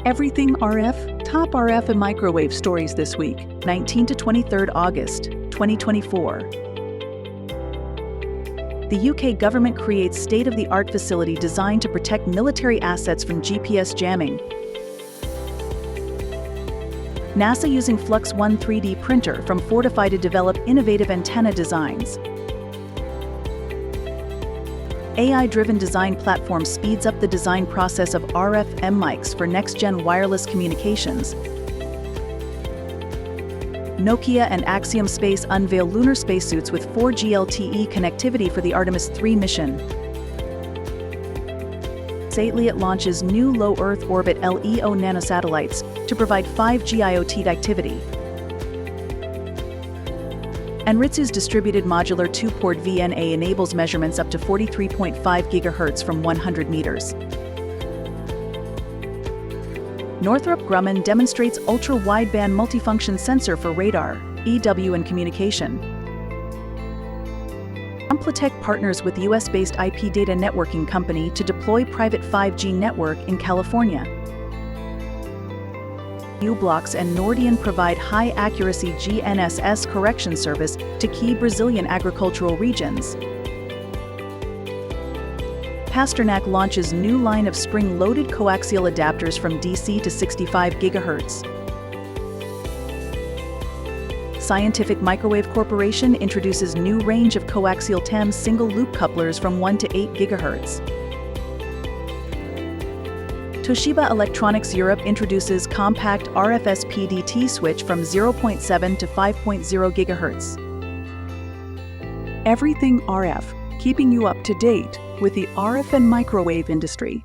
Everything RF, top RF and microwave stories this week, 19 to 23rd August, 2024. The UK government creates state-of-the-art facility designed to protect military assets from GPS jamming. NASA using Flux 1 3D printer from Fortify to develop innovative antenna designs. AI-driven design platform speeds up the design process of RF mics for next-gen wireless communications. Nokia and Axiom Space unveil lunar spacesuits with 4G LTE connectivity for the Artemis 3 mission. Satellite launches new low Earth orbit LEO nanosatellites to provide 5G IoT connectivity. And Ritsu's distributed modular 2-port VNA enables measurements up to 43.5 GHz from 100 meters. Northrop Grumman demonstrates ultra-wideband multifunction sensor for radar, EW and communication. Amplitech partners with US-based IP data networking company to deploy private 5G network in California. U-Blocks and Nordion provide high-accuracy GNSS correction service to key Brazilian agricultural regions. Pasternak launches new line of spring-loaded coaxial adapters from DC to 65 GHz. Scientific Microwave Corporation introduces new range of coaxial TEM single-loop couplers from 1 to 8 GHz. Toshiba Electronics Europe introduces compact RF-SPDT switch from 0.7 to 5.0 GHz. Everything RF, keeping you up to date with the RF and microwave industry.